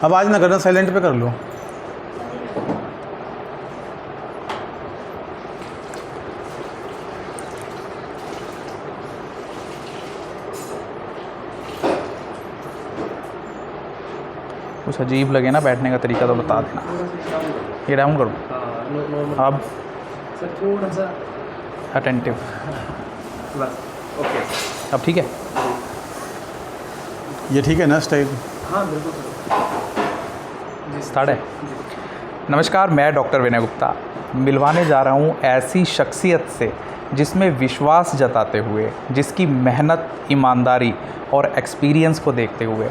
आवाज़ ना करना, साइलेंट पे कर लो। कुछ अजीब लगे ना बैठने का तरीका तो बता देना। ये डाउन करो अब, सर थोड़ा सा अटेंटिव। बस ओके। अब ठीक है? ये ठीक है ना स्टाइल? हाँ बिल्कुल सर। स्टार्ट है। नमस्कार, मैं डॉक्टर विनय गुप्ता मिलवाने जा रहा हूँ ऐसी शख्सियत से जिसमें विश्वास जताते हुए, जिसकी मेहनत, ईमानदारी और एक्सपीरियंस को देखते हुए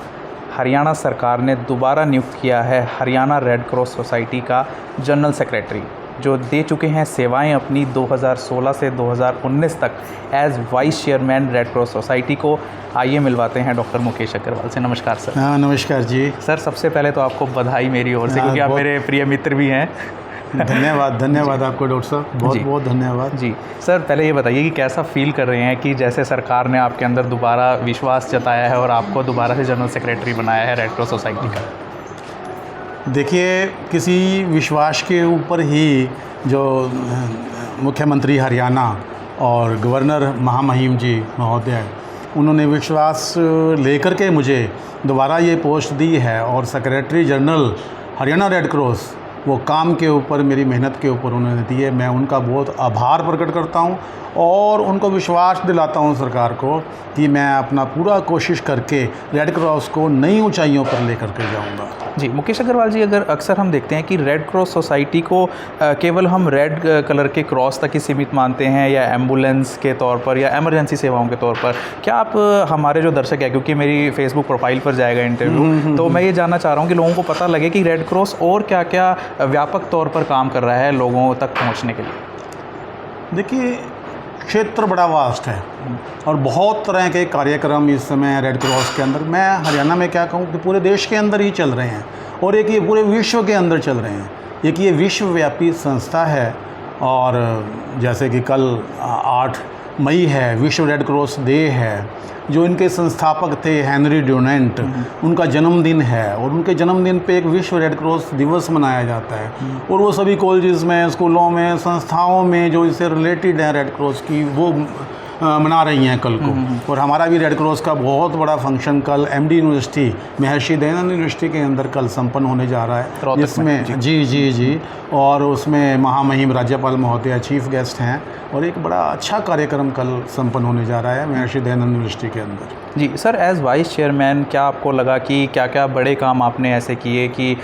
हरियाणा सरकार ने दोबारा नियुक्त किया है हरियाणा रेड क्रॉस सोसाइटी का जनरल सेक्रेटरी, जो दे चुके हैं सेवाएं अपनी 2016 से 2019 तक as vice chairman Red Cross Society को। आइए मिलवाते हैं डॉक्टर मुकेश अग्रवाल से। नमस्कार सर। हाँ नमस्कार जी। सर सबसे पहले तो आपको बधाई मेरी ओर से, क्योंकि आप मेरे प्रिय मित्र भी हैं। धन्यवाद आपको डॉक्टर साहब, बहुत बहुत धन्यवाद जी। सर पहले ये बताइए कि कैसा फील कर रहे हैं कि जैसे सरकार ने आपके अंदर दोबारा विश्वास जताया है और आपको दोबारा से जनरल सेक्रेटरी बनाया है रेड क्रॉस सोसाइटी का? देखिए, किसी विश्वास के ऊपर ही जो मुख्यमंत्री हरियाणा और गवर्नर महामहिम जी महोदय, उन्होंने विश्वास लेकर के मुझे दोबारा ये पोस्ट दी है और secretary general Haryana red cross, वो काम के ऊपर, मेरी मेहनत के ऊपर उन्होंने दी है। मैं उनका बहुत आभार प्रकट करता हूं और उनको विश्वास दिलाता हूं सरकार को कि मैं अपना पूरा कोशिश करके रेड क्रॉस को नई ऊंचाइयों पर लेकर के जाऊंगा। जी मुकेश अग्रवाल जी, अगर अक्सर हम देखते हैं कि रेड क्रॉस सोसाइटी को केवल हम रेड कलर के क्रॉस तक ही सीमित मानते हैं, या एम्बुलेंस के तौर पर या इमरजेंसी सेवाओं के तौर पर, क्या आप हमारे जो दर्शक है, क्योंकि मेरी फेसबुक प्रोफाइल पर जाएगा इंटरव्यू, तो मैं ये जानना चाह रहा हूँ कि लोगों को पता लगे कि रेड क्रॉस और क्या क्या व्यापक तौर पर काम कर रहा है लोगों तक पहुँचने के लिए? देखिए, क्षेत्र बड़ा वास्ट है और बहुत तरह के कार्यक्रम इस समय रेड क्रॉस के अंदर, मैं हरियाणा में क्या कहूँ कि पूरे देश के अंदर ही चल रहे हैं और एक ये पूरे विश्व के अंदर चल रहे हैं। एक ये विश्वव्यापी संस्था है और जैसे कि कल 8 मई है, विश्व रेड क्रॉस डे है। जो इनके संस्थापक थे हेनरी ड्यूनेंट, उनका जन्मदिन है और उनके जन्मदिन पे एक विश्व रेड क्रॉस दिवस मनाया जाता है और वो सभी कॉलेजेस में, स्कूलों में, संस्थाओं में जो इससे रिलेटेड है रेड क्रॉस की, वो मना रही हैं कल को। और हमारा भी रेड क्रॉस का बहुत बड़ा फंक्शन कल MD university, Maharshi Dayanand university के अंदर कल संपन्न होने जा रहा है, जिसमें जी और उसमें महामहिम राज्यपाल महोदय चीफ गेस्ट हैं और एक बड़ा अच्छा कार्यक्रम कल संपन्न होने जा रहा है महर्षि दयानंद यूनिवर्सिटी के अंदर। जी सर, एज़ वाइस चेयरमैन क्या आपको लगा कि क्या क्या बड़े काम आपने ऐसे किए कि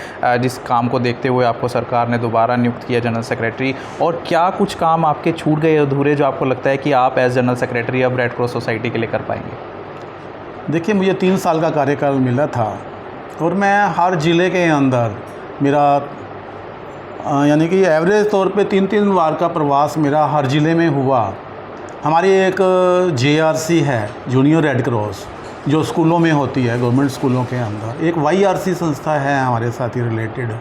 जिस काम को देखते हुए आपको सरकार ने दोबारा नियुक्त किया जनरल सेक्रेटरी, और क्या कुछ काम आपके छूट गए अधूरे जो आपको लगता है कि आप एज जनरल सेक्रेटरी अब रेड क्रॉस सोसाइटी के लिए कर पाएंगे? देखिए, मुझे 3 साल का कार्यकाल मिला था और मैं हर ज़िले के अंदर मेरा यानी कि एवरेज तौर पे 3-3 बार का प्रवास मेरा हर ज़िले में हुआ। हमारी एक JRC है, जूनियर रेड क्रॉस, जो स्कूलों में होती है, गवर्नमेंट स्कूलों के अंदर। एक YRC संस्था है हमारे साथ ही रिलेटेड,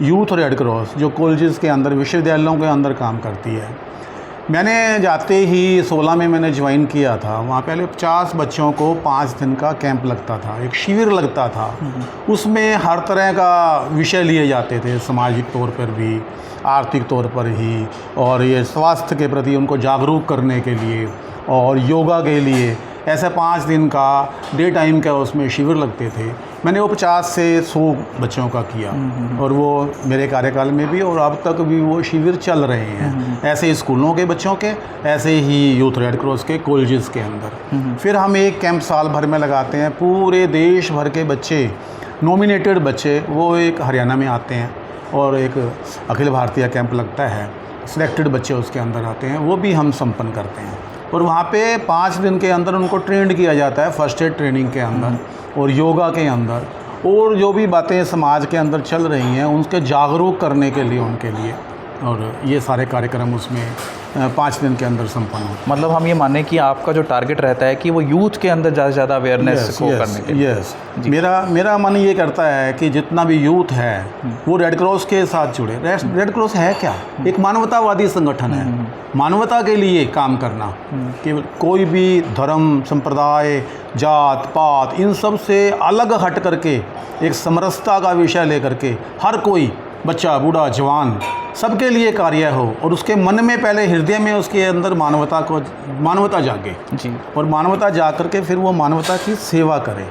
यूथ रेड क्रॉस, जो कॉलेजेस के अंदर, विश्वविद्यालयों के अंदर काम करती है। मैंने जाते ही 16 में मैंने ज्वाइन किया था। वहाँ पहले 50 बच्चों को 5 दिन का कैंप लगता था, एक शिविर लगता था। उसमें हर तरह का विषय लिए जाते थे, सामाजिक तौर पर भी, आर्थिक तौर पर ही, और ये स्वास्थ्य के प्रति उनको जागरूक करने के लिए और योगा के लिए। ऐसे 5 दिन का डे टाइम का उसमें शिविर लगते थे। मैंने वो 50 से 100 बच्चों का किया और वो मेरे कार्यकाल में भी, और अब तक भी वो शिविर चल रहे हैं। ऐसे ही स्कूलों के बच्चों के, ऐसे ही यूथ रेड क्रॉस के कॉलेजेस के अंदर। फिर हम एक कैंप साल भर में लगाते हैं। पूरे देश भर के बच्चे, नॉमिनेटेड बच्चे, वो एक हरियाणा में आते हैं और एक अखिल भारतीय कैंप लगता है, सिलेक्टेड बच्चे उसके अंदर आते हैं, वो भी हम संपन्न करते हैं। और वहाँ पे 5 दिन के अंदर उनको ट्रेंड किया जाता है, फर्स्ट एड ट्रेनिंग के अंदर और योगा के अंदर, और जो भी बातें समाज के अंदर चल रही हैं उनके जागरूक करने के लिए, उनके लिए और ये सारे कार्यक्रम उसमें 5 दिन के अंदर संपन्न होते मतलब हम ये माने कि आपका जो टारगेट रहता है कि वो यूथ के अंदर ज़्यादा से ज़्यादा अवेयरनेस को करने के लिए। यस, मेरा मन ये करता है कि जितना भी यूथ है वो रेड क्रॉस के साथ जुड़े। रेड क्रॉस है क्या? एक मानवतावादी संगठन है, मानवता के लिए काम करना, कि कोई भी धर्म, संप्रदाय, जात पात इन सब से अलग हट करके एक समरसता का विषय लेकर के हर कोई, बच्चा बूढ़ा जवान, सबके लिए कार्य हो और उसके मन में पहले हृदय में उसके अंदर मानवता जागे जी। और मानवता जा करके फिर वो मानवता की सेवा करे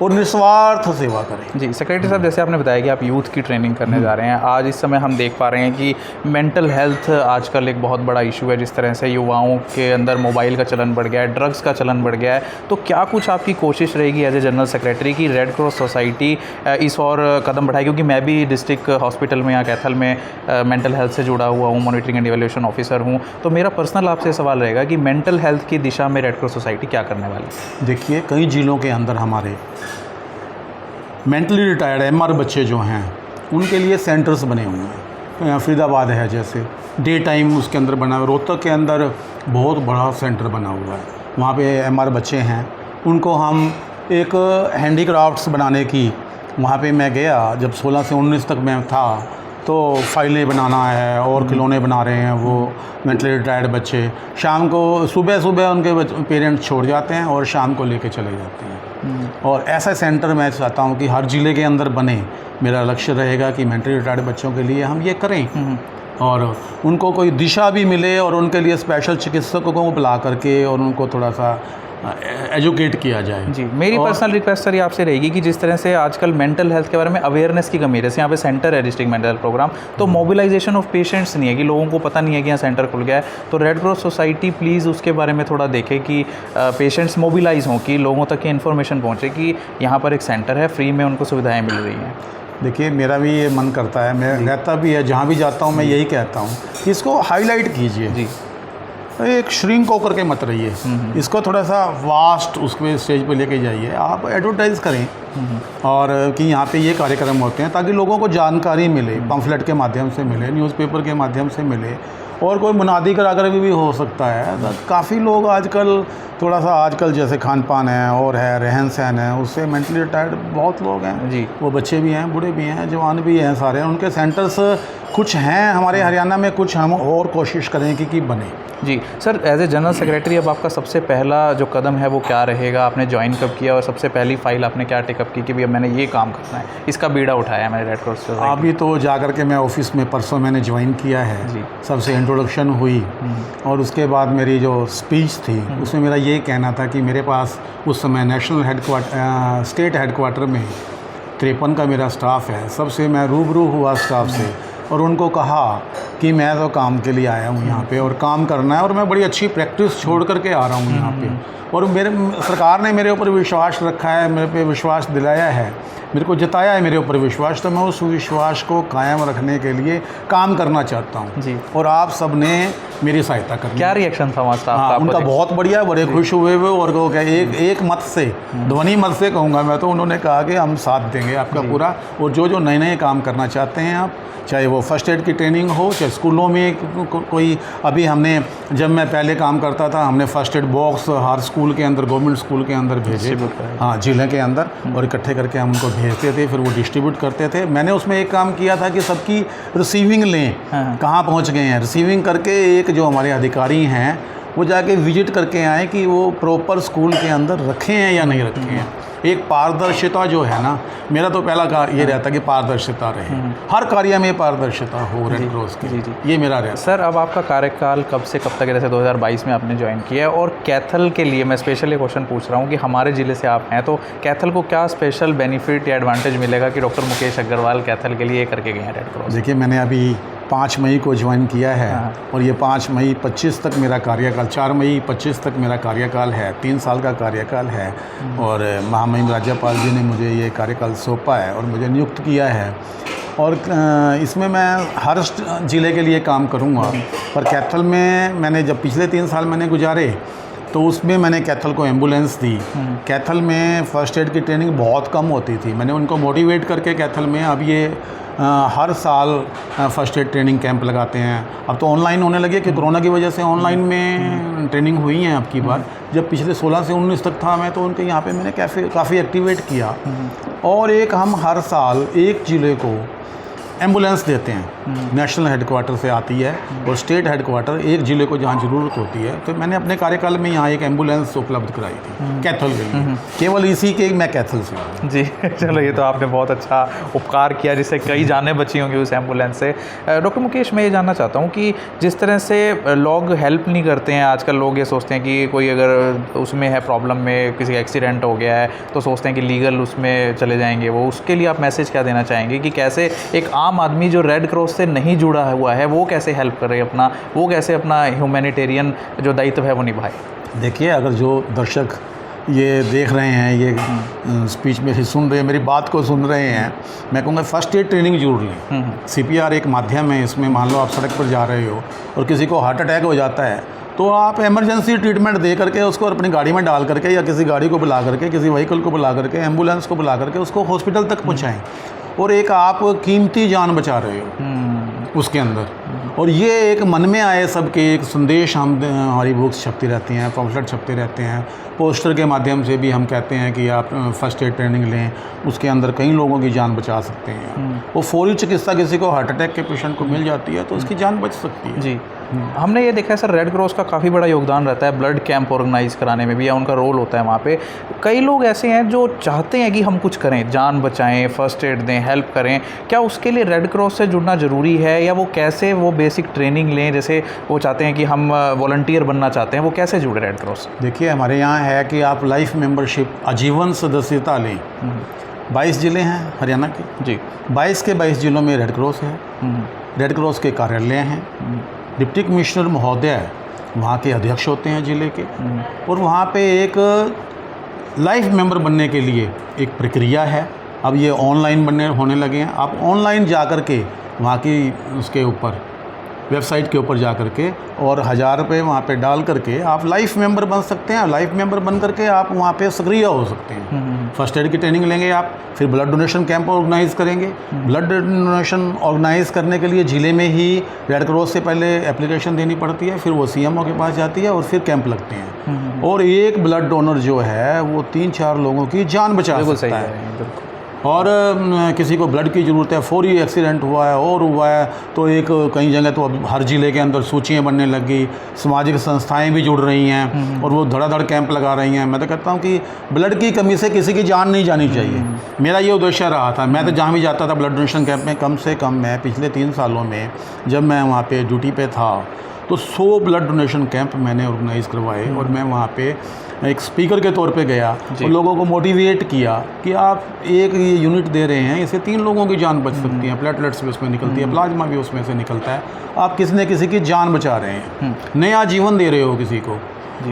और निस्वार्थ सेवा करे। जी सेक्रेटरी साहब, जैसे आपने बताया कि आप यूथ की ट्रेनिंग करने जा रहे हैं, आज इस समय हम देख पा रहे हैं कि मेंटल हेल्थ आजकल एक बहुत बड़ा इशू है। जिस तरह से युवाओं के अंदर मोबाइल का चलन बढ़ गया है, ड्रग्स का चलन बढ़ गया है, तो क्या कुछ आपकी कोशिश रहेगी एज ए जनरल सेक्रेटरी की रेड क्रॉस सोसाइटी इस और कदम बढ़ाए? क्योंकि मैं भी डिस्ट्रिक्ट हॉस्पिटल में यहाँ कैथल में मेंटल हेल्थ से जुड़ा हुआ हूँ, मॉनिटरिंग एंड इवैल्यूएशन ऑफिसर हूँ, तो मेरा पर्सनल आपसे सवाल रहेगा कि मेंटल हेल्थ की दिशा में रेड क्रॉस सोसाइटी क्या करने वाली है? देखिए, कई जिलों के अंदर हमारे मेंटली रिटायर्ड एमआर बच्चे जो हैं उनके लिए सेंटर्स बने हुए हैं। तो यहाँ फरीदाबाद है, जैसे डे टाइम उसके अंदर बना हुआ, रोहतक के अंदर बहुत बड़ा सेंटर बना हुआ है, वहाँ पे एमआर बच्चे हैं, उनको हम एक हैंडीक्राफ्ट्स बनाने की, वहाँ पे मैं गया जब 16 से 19 तक मैं था, तो फाइलें बनाना है और खिलौने बना रहे हैं वो मेंटली रिटायर्ड बच्चे। शाम को सुबह उनके पेरेंट्स छोड़ जाते हैं और शाम को लेके चले जाते हैं। और ऐसा सेंटर मैं चाहता हूँ कि हर ज़िले के अंदर बने। मेरा लक्ष्य रहेगा कि मेंटली रिटायर्ड बच्चों के लिए हम ये करें और उनको कोई दिशा भी मिले और उनके लिए स्पेशल चिकित्सकों को बुला करके और उनको थोड़ा सा एजुकेट किया जाए। जी, मेरी पर्सनल रिक्वेस्ट सर ये आपसे रहेगी कि जिस तरह से आजकल मेंटल हेल्थ के बारे में अवेयरनेस की कमी है, जैसे यहाँ पे सेंटर है डिस्ट्रिक्ट मेंटल हेल्थ प्रोग्राम, तो मोबिलाइजेशन ऑफ पेशेंट्स नहीं है, कि लोगों को पता नहीं है कि यहाँ सेंटर खुल गया है। तो रेड क्रॉस सोसाइटी प्लीज़ उसके बारे में थोड़ा देखे कि पेशेंट्स मोबिलाइज हों, कि लोगों तक ये इन्फॉर्मेशन पहुँचे कि यहाँ पर एक सेंटर है, फ्री में उनको सुविधाएँ मिल रही हैं। देखिए, मेरा भी ये मन करता है, मैं रहता भी है, जहाँ भी जाता हूँ मैं यही कहता हूँ कि इसको हाईलाइट कीजिए जी, एक श्रिंक होकर के मत रहिए, इसको थोड़ा सा वास्ट उसके स्टेज पे लेके जाइए, आप एडवर्टाइज़ करें और कि यहाँ पे ये कार्यक्रम होते हैं ताकि लोगों को जानकारी मिले, पम्फलेट के माध्यम से मिले, न्यूज़पेपर के माध्यम से मिले और कोई मुनादी करा कर भी हो सकता है। तो काफ़ी लोग आजकल जैसे खान पान है और है रहन सहन है, उससे मेंटली रिटायर्ड बहुत लोग हैं जी, वो बच्चे भी हैं, बूढ़े भी हैं, जवान भी हैं, सारे उनके सेंटर्स कुछ हैं हमारे हरियाणा में, कुछ हम और कोशिश करें कि बने। जी sir, as a general secretary अब आपका सबसे पहला जो कदम है वो क्या रहेगा? आपने ज्वाइन कब किया और सबसे पहली फाइल आपने क्या टेकअप की कि भैया मैंने ये काम करना है, इसका बीड़ा उठाया मैंने रेड क्रॉस से? अभी तो जा कर के मैं ऑफिस में परसों मैंने ज्वाइन किया है जी, सबसे इंट्रोडक्शन हुई और उसके बाद मेरी जो स्पीच थी उसमें मेरा ये कहना था कि मेरे पास उस समय नेशनल स्टेट हेडक्वार्टर में 53 का मेरा स्टाफ है, सबसे मैं रूबरू हुआ स्टाफ से और उनको कहा कि मैं तो काम के लिए आया हूँ यहाँ पे और काम करना है और मैं बड़ी अच्छी प्रैक्टिस छोड़ करके आ रहा हूँ यहाँ पे और सरकार ने मेरे ऊपर विश्वास रखा है, मेरे पे विश्वास दिलाया है, मेरे को जताया है मेरे ऊपर विश्वास, तो मैं उस विश्वास को कायम रखने के लिए काम करना चाहता हूँ जी। और आप सब ने मेरी सहायता करनी। क्या रिएक्शन था वहाँ स्टाफ का? उनका बहुत बढ़िया, बड़े खुश हुए और वो क्या एक मत से, ध्वनि मत से कहूँगा मैं तो, उन्होंने कहा कि हम साथ देंगे आपका पूरा, और जो नए काम करना चाहते हैं आप, चाहे वो फर्स्ट एड की ट्रेनिंग हो, चाहे स्कूलों में कोई, अभी हमने जब मैं पहले काम करता था हमने फर्स्ट एड बॉक्स हर स्कूल के अंदर, गवर्नमेंट स्कूल के अंदर भेजे, हाँ जिले के अंदर, और इकट्ठे करके हम उनको भेजते थे, फिर वो डिस्ट्रीब्यूट करते थे। मैंने उसमें एक काम किया था कि सबकी रिसीविंग लें, कहाँ पहुँच गए हैं, रिसीविंग करके एक जो हमारे अधिकारी हैं वो जाके विजिट करके आए कि वो प्रॉपर स्कूल के अंदर रखे हैं या नहीं रखे हैं। एक पारदर्शिता जो है ना, मेरा तो पहला ये रहता कि पारदर्शिता रहे, हर कार्य में पारदर्शिता हो रेड क्रॉस की, ये मेरा रहता। सर, अब आपका कार्यकाल कब से कब तक है? जैसे 2022 में आपने ज्वाइन किया है और कैथल के लिए मैं स्पेशली क्वेश्चन पूछ रहा हूँ कि हमारे ज़िले से आप हैं तो कैथल को क्या स्पेशल बेनिफिट या एडवांटेज मिलेगा कि डॉक्टर मुकेश अग्रवाल कैथल के लिए करके गए हैं रेड क्रॉस? देखिए, मैंने अभी 5 मई को ज्वाइन किया है और ये 5 मई 25 तक मेरा कार्यकाल, 4 मई 25 तक मेरा कार्यकाल है, 3 साल का कार्यकाल है और महामहिम राज्यपाल जी ने मुझे ये कार्यकाल सौंपा है और मुझे नियुक्त किया है और इसमें मैं हर ज़िले के लिए काम करूँगा। पर कैथल में मैंने जब पिछले 3 साल मैंने गुजारे तो उसमें मैंने कैथल को एम्बुलेंस दी। कैथल में फ़र्स्ट एड की ट्रेनिंग बहुत कम होती थी, मैंने उनको मोटिवेट करके कैथल में अब ये हर साल फ़र्स्ट एड ट्रेनिंग कैंप लगाते हैं। अब तो ऑनलाइन होने लगे कि कोरोना की वजह से ऑनलाइन में ट्रेनिंग हुई हैं अब की बार। जब पिछले 16 से 19 तक था मैं, तो उनके यहाँ पे मैंने काफ़ी एक्टिवेट किया। और एक हम हर साल एक ज़िले को एम्बुलेंस देते हैं, नेशनल हेडक्वार्टर से आती है और स्टेट हेडक्वार्टर एक ज़िले को जहाँ ज़रूरत होती है। तो मैंने अपने कार्यकाल में यहाँ एक एम्बुलेंस उपलब्ध कराई थी कैथल के लिए, केवल इसी के मैं कैथल से हूँ। जी चलो, ये तो आपने बहुत अच्छा उपकार किया जिससे कई जानें बची होंगी उस एम्बुलेंस से। डॉक्टर मुकेश, मैं ये जानना चाहता हूँ कि जिस तरह से लोग हेल्प नहीं करते हैं आजकल, लोग ये सोचते हैं कि कोई अगर उसमें है प्रॉब्लम में, किसी का एक्सीडेंट हो गया है तो सोचते हैं कि लीगल उसमें चले जाएंगे वो, उसके लिए आप मैसेज क्या देना चाहेंगे कि कैसे एक आम आदमी जो रेड क्रॉस से नहीं जुड़ा हुआ है वो कैसे हेल्प करे, वो कैसे अपना ह्यूमैनिटेरियन जो दायित्व है वो निभाए? देखिए, अगर जो दर्शक ये देख रहे हैं, ये स्पीच में से सुन रहे हैं, मेरी बात को सुन रहे हैं, मैं कहूँगा फर्स्ट एड ट्रेनिंग जरूर लें। CPR एक माध्यम है, इसमें मान लो आप सड़क पर जा रहे हो और किसी को हार्ट अटैक हो जाता है, तो आप इमरजेंसी ट्रीटमेंट दे करके उसको अपनी गाड़ी में डाल करके या किसी गाड़ी को बुला करके, किसी व्हीकल को बुला करके, एम्बुलेंस को बुला करके उसको हॉस्पिटल तक पहुँचाएँ और एक आप कीमती जान बचा रहे हो उसके अंदर। और ये एक मन में आए सबके, एक संदेश हमारी बुक्स छपती रहती हैं, पॉम्फलेट छपते रहते हैं, पोस्टर के माध्यम से भी हम कहते हैं कि आप फर्स्ट एड ट्रेनिंग लें, उसके अंदर कई लोगों की जान बचा सकते हैं। वो फौरी चिकित्सा किसी को हार्ट अटैक के पेशेंट को मिल जाती है तो उसकी जान बच सकती है। जी, हमने ये देखा है सर, रेड क्रॉस का काफ़ी बड़ा योगदान रहता है ब्लड कैंप ऑर्गेनाइज कराने में भी, या उनका रोल होता है वहाँ पे। कई लोग ऐसे हैं जो चाहते हैं कि हम कुछ करें, जान बचाएं, फर्स्ट एड दें, हेल्प करें, क्या उसके लिए रेड क्रॉस से जुड़ना ज़रूरी है, या वो कैसे वो बेसिक ट्रेनिंग लें? जैसे वो चाहते हैं कि हम वॉलंटियर बनना चाहते हैं, वो कैसे जुड़े रेड क्रॉस? देखिए, हमारे यहाँ है कि आप लाइफ मेंबरशिप आजीवन सदस्यता लें। 22 ज़िले हैं हरियाणा के जी, 22 के 22 ज़िलों में रेड क्रॉस है। रेड क्रॉस के कार्यालय हैं, डिप्टी कमिश्नर महोदय वहाँ के अध्यक्ष होते हैं ज़िले के, और वहाँ पे एक लाइफ मेंबर बनने के लिए एक प्रक्रिया है। अब ये ऑनलाइन होने लगे हैं, आप ऑनलाइन जा कर के वहाँ की उसके ऊपर वेबसाइट के ऊपर जा कर के और 1000 रुपये वहाँ पे डाल करके आप लाइफ मेंबर बन सकते हैं। लाइफ मेंबर बन करके आप वहाँ पे सक्रिय हो सकते हैं। फर्स्ट एड की ट्रेनिंग लेंगे आप, फिर ब्लड डोनेशन कैंप ऑर्गेनाइज करेंगे। ब्लड डोनेशन ऑर्गेनाइज करने के लिए ज़िले में ही रेड क्रॉस से पहले एप्लीकेशन देनी पड़ती है, फिर वो CMO के पास जाती है और फिर कैंप लगते हैं। और एक ब्लड डोनर जो है वो 3-4 लोगों की जान बचा सकता है। और किसी को ब्लड की ज़रूरत है, फौरी एक्सीडेंट हुआ है और हुआ है, तो एक कई जगह तो अब हर ज़िले के अंदर सूचियाँ बनने लग गई, सामाजिक संस्थाएं भी जुड़ रही हैं और वो धड़ाधड़ कैंप लगा रही हैं। मैं तो कहता हूँ कि ब्लड की कमी से किसी की जान नहीं जानी चाहिए। मेरा ये उद्देश्य रहा था। मैं तो जहाँ भी जाता था ब्लड डोनेशन कैंप में, कम से कम मैं पिछले 3 सालों में जब मैं वहाँ पर ड्यूटी पर था तो 100 ब्लड डोनेशन कैंप मैंने ऑर्गेनाइज़ करवाए। और मैं वहाँ पे एक स्पीकर के तौर पे गया और लोगों को मोटिवेट किया कि आप एक ये यूनिट दे रहे हैं, इससे 3 लोगों की जान बच सकती है, प्लेटलेट्स भी उसमें निकलती है, प्लाज्मा भी उसमें से निकलता है, आप किसी न किसी की जान बचा रहे हैं, नया जीवन दे रहे हो किसी को।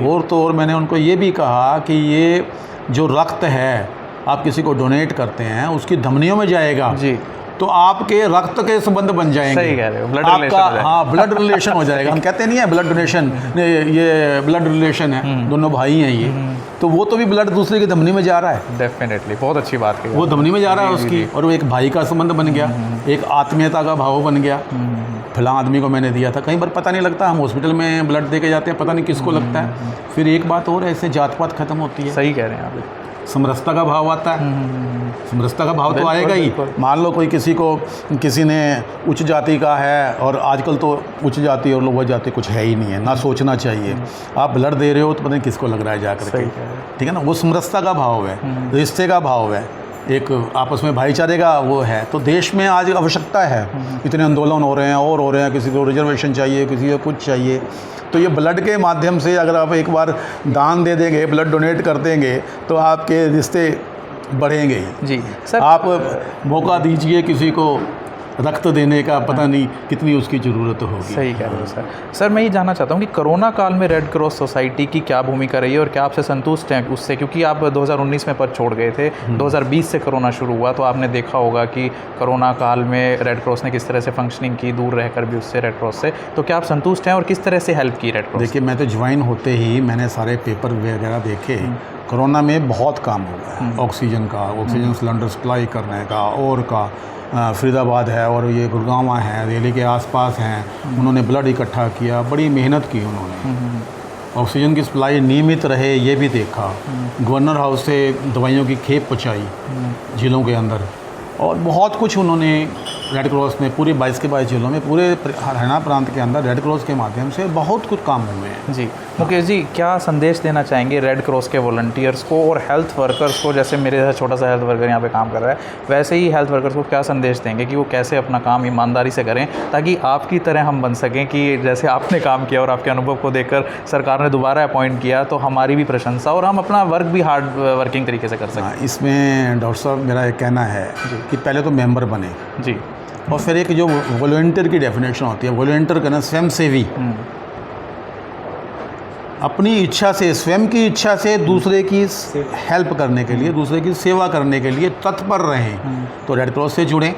और तो और मैंने उनको ये भी कहा कि ये जो रक्त है आप किसी को डोनेट करते हैं उसकी धमनियों में जाएगा जी, तो आपके रक्त के संबंध बन जाएंगे। सही कह रहे हो, ब्लड रिलेशन हो जाएगा। हाँ, ब्लड रिलेशन हो जाएगा। हम कहते नहीं है ब्लड डोनेशन, ये ब्लड रिलेशन है, दोनों भाई हैं ये, तो वो तो भी ब्लड दूसरे की धमनी में जा रहा है। डेफिनेटली, बहुत अच्छी बात कही। वो धमनी में जा रहा है उसकी, और वो एक भाई का संबंध बन गया, एक आत्मीयता का भाव बन गया। फला आदमी को मैंने दिया था, कई बार पता नहीं लगता, हम हॉस्पिटल में ब्लड दे के जाते हैं, पता नहीं किसको लगता है। फिर एक बात और है, इससे जात पात खत्म होती है। सही कह रहे हैं आप, समरसता का भाव आता है। समरसता का भाव तो आएगा ही। मान लो कोई किसी ने उच्च जाति का है, और आजकल तो उच्च जाति और लोअर जाति कुछ है ही नहीं है, ना सोचना चाहिए। आप ब्लड दे रहे हो तो पता नहीं किसको लग रहा है जाकर के, ठीक है ना। वो समरसता का भाव है, रिश्ते का भाव है, एक आपस में भाईचारे का वो है। तो देश में आज आवश्यकता है, इतने आंदोलन हो रहे हैं और हो रहे हैं, किसी को रिजर्वेशन चाहिए, किसी को कुछ चाहिए। तो ये ब्लड के माध्यम से अगर आप एक बार दान दे देंगे, ब्लड डोनेट कर देंगे, तो आपके रिश्ते बढ़ेंगे जी। सर, आप मौका दीजिए किसी को रक्त देने का पता नहीं कितनी उसकी ज़रूरत होगी। सही कह रहे हो सर। सर मैं ये जानना चाहता हूँ कि कोरोना काल में रेड क्रॉस सोसाइटी की क्या भूमिका रही है और क्या आपसे संतुष्ट हैं उससे, क्योंकि आप 2019 में पद छोड़ गए थे, 2020 से कोरोना शुरू हुआ, तो आपने देखा होगा कि कोरोना काल में रेड क्रॉस ने किस तरह से फंक्शनिंग की, दूर रहकर भी उससे रेड क्रॉस से, तो क्या आप संतुष्ट हैं और किस तरह से हेल्प की रेड क्रॉस? देखिए, मैं तो ज्वाइन होते ही मैंने सारे पेपर वगैरह देखे। कोरोना में बहुत काम हुआ है, ऑक्सीजन का, ऑक्सीजन सिलेंडर सप्लाई करने का, और का फरीदाबाद है और ये गुड़गांव है, दिल्ली के आसपास हैं, उन्होंने ब्लड इकट्ठा किया, बड़ी मेहनत की उन्होंने। ऑक्सीजन की सप्लाई नियमित रहे ये भी देखा। गवर्नर हाउस से दवाइयों की खेप पहुँचाई जिलों के अंदर, और बहुत कुछ उन्होंने रेड क्रॉस ने पूरे 22 के 22 जिलों में, पूरे हरियाणा प्रांत के अंदर रेड क्रॉस के माध्यम से बहुत कुछ काम हुए हैं। जी मुकेश जी, क्या संदेश देना चाहेंगे रेड क्रॉस के वॉलंटियर्स को और हेल्थ वर्कर्स को? जैसे मेरे जैसा छोटा सा हेल्थ वर्कर यहाँ पे काम कर रहा है, वैसे ही हेल्थ वर्कर्स को क्या संदेश देंगे कि वो कैसे अपना काम ईमानदारी से करें, ताकि आपकी तरह हम बन सकें कि जैसे आपने काम किया और आपके अनुभव को देखकर सरकार ने दोबारा अपॉइंट किया तो हमारी भी प्रशंसा और हम अपना वर्क भी हार्ड वर्किंग तरीके से कर सकें? इसमें डॉक्टर साहब मेरा एक कहना है कि पहले तो मेंबर बने जी, और फिर एक जो वॉलंटियर की डेफिनेशन होती है, वॉलंटियर करना स्वयंसेवी, अपनी इच्छा से, स्वयं की इच्छा से दूसरे की हेल्प करने के लिए, दूसरे की सेवा करने के लिए तत्पर रहें। तो रेड क्रॉस से जुड़ें।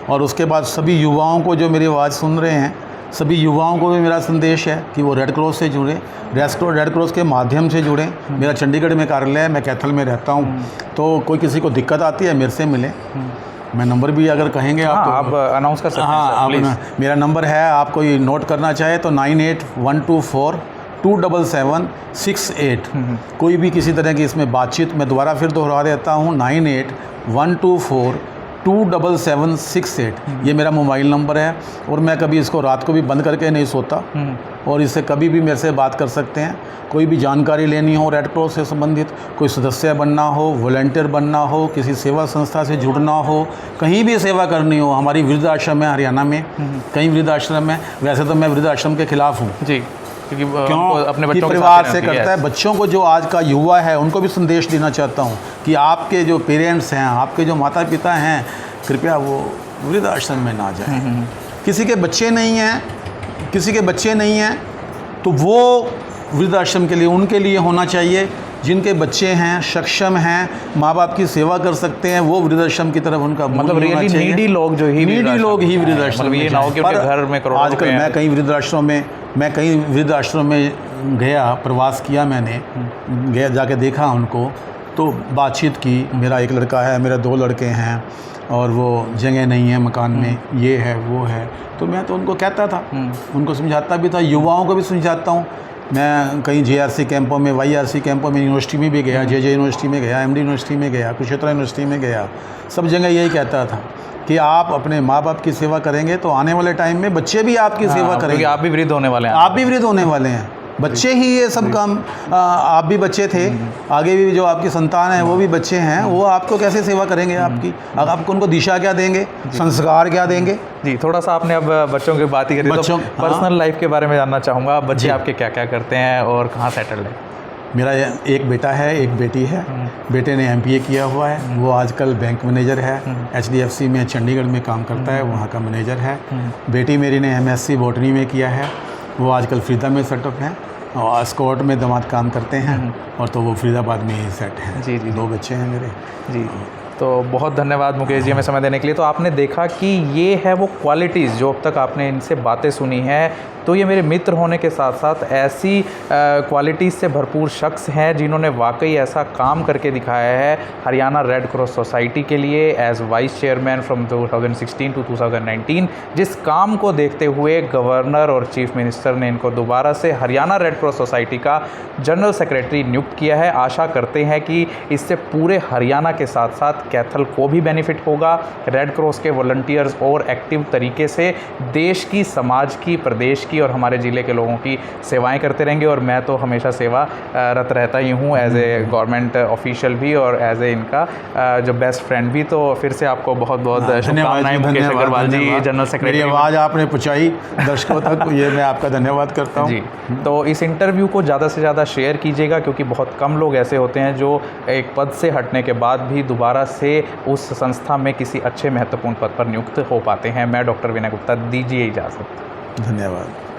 और उसके बाद सभी युवाओं को, जो मेरी आवाज़ सुन रहे हैं, सभी युवाओं को भी मेरा संदेश है कि वो रेड क्रॉस से जुड़ें, रेड क्रॉस के माध्यम से जुड़ें। मेरा चंडीगढ़ में कार्यालय है, मैं कैथल में रहता हूँ, तो कोई किसी को दिक्कत आती है मेरे से मिले। मैं नंबर भी अगर कहेंगे आप तो आप अनाउंस कर सकते हैं। हाँ, आप, मेरा नंबर है, आप कोई नोट करना चाहे तो 9812427768। कोई भी किसी तरह की इसमें बातचीत, मैं दोबारा फिर दोहरा देता हूँ, 9812427768, ये मेरा मोबाइल नंबर है। और मैं कभी इसको रात को भी बंद करके नहीं सोता, और इससे कभी भी मेरे से बात कर सकते हैं। कोई भी जानकारी लेनी हो रेड क्रॉस से संबंधित, कोई सदस्य बनना हो, वॉलंटियर बनना हो, किसी सेवा संस्था से जुड़ना हो, कहीं भी सेवा करनी हो, हमारी वृद्धाश्रम है हरियाणा में, कई वृद्धाश्रम है। वैसे तो मैं वृद्धाश्रम के खिलाफ हूँ जी, क्योंकि क्यों अपने बच्चों के परिवार साथ से रहना करता है। बच्चों को, जो आज का युवा है, उनको भी संदेश देना चाहता हूँ कि आपके जो पेरेंट्स हैं, आपके जो माता पिता हैं, कृपया वो वृद्धाश्रम में ना जाएं। किसी के बच्चे नहीं हैं तो वो वृद्धाश्रम के लिए, उनके लिए होना चाहिए। जिनके बच्चे हैं, सक्षम हैं, माँ बाप की सेवा कर सकते हैं, वो वृद्धाश्रम की तरफ उनका मतलब रियली नीडी लोग जो ही वृद्धाश्रम ये ना हो कि उनके घर में करोड़ों आजकल मैं कई वृद्धाश्रम में गया, प्रवास किया मैंने, गया, जाके देखा उनको, तो बातचीत की। मेरा एक लड़का है, मेरे 2 लड़के हैं, और वो जगह नहीं है मकान में, ये है वो है, तो मैं तो उनको कहता था, उनको समझाता भी था, युवाओं को भी समझाता हूँ। मैं कई JRC कैंपों में, YRC कैंपों में, यूनिवर्सिटी में भी गया, JJ यूनिवर्सिटी में गया, MD यूनिवर्सिटी में गया, कुरुक्षेत्र यूनिवर्सिटी में गया, सब जगह यही कहता था कि आप अपने माँ बाप की सेवा करेंगे तो आने वाले टाइम में बच्चे भी आपकी सेवा करेंगे। आप भी वृद्ध होने वाले हैं, आप भी वृद्ध होने वाले हैं, बच्चे ही ये सब काम, आप भी बच्चे थे, आगे भी जो आपकी संतान है वो भी बच्चे हैं, वो आपको कैसे सेवा करेंगे आपकी? आपको उनको दिशा क्या देंगे, संस्कार क्या देंगे? जी, थोड़ा सा आपने अब बच्चों की बात ही करी, तो पर्सनल लाइफ के बारे में जानना चाहूँगा। बच्चे आपके क्या क्या करते हैं और कहाँ सेटल्ड है? मेरा एक बेटा है, एक बेटी है। बेटे ने MPA किया हुआ है, वो आजकल बैंक मैनेजर है, HDFC में चंडीगढ़ में काम करता है, वहाँ का मैनेजर है। बेटी मेरी ने MSc बॉटनी में किया है, वो आजकल फरीदा में सेटअप है, और स्कॉट में दामाद काम करते हैं, और तो वो फरीदाबाद में ही सेट हैं। जी जी, 2 बच्चे हैं मेरे। जी, तो बहुत धन्यवाद मुकेश जी हमें समय देने के लिए। तो आपने देखा कि ये है वो क्वालिटीज़ जो अब तक आपने इनसे बातें सुनी हैं, तो ये मेरे मित्र होने के साथ साथ ऐसी क्वालिटीज़ से भरपूर शख्स हैं जिन्होंने वाकई ऐसा काम करके दिखाया है हरियाणा रेड क्रॉस सोसाइटी के लिए as vice chairman from 2016 to 2019। जिस काम को देखते हुए गवर्नर और चीफ मिनिस्टर ने इनको दोबारा से हरियाणा रेड क्रॉस सोसाइटी का जनरल सेक्रेटरी नियुक्त किया है। आशा करते हैं कि इससे पूरे हरियाणा के साथ साथ कैथल को भी बेनिफिट होगा। रेड क्रॉस के वॉलंटियर्स और एक्टिव तरीके से देश की, समाज की, प्रदेश की की और हमारे ज़िले के लोगों की सेवाएं करते रहेंगे। और मैं तो हमेशा सेवा रत रहता ही हूँ, एज ए गवर्नमेंट ऑफिशियल भी और एज ए इनका जो बेस्ट फ्रेंड भी। तो फिर से आपको बहुत बहुत शुभकामनाएं मुकेश अग्रवाल जी, जनरल मेरी सेक्रेटरी। आवाज़ आपने पहुँचाई दर्शकों तक, ये मैं आपका धन्यवाद करता हूँ। जी, तो इस इंटरव्यू को ज़्यादा से ज़्यादा शेयर कीजिएगा, क्योंकि बहुत कम लोग ऐसे होते हैं जो एक पद से हटने के बाद भी दोबारा से उस संस्था में किसी अच्छे महत्वपूर्ण पद पर नियुक्त हो पाते हैं। मैं डॉक्टर विनय गुप्ता, दीजिए इजाज़त। धन्यवाद।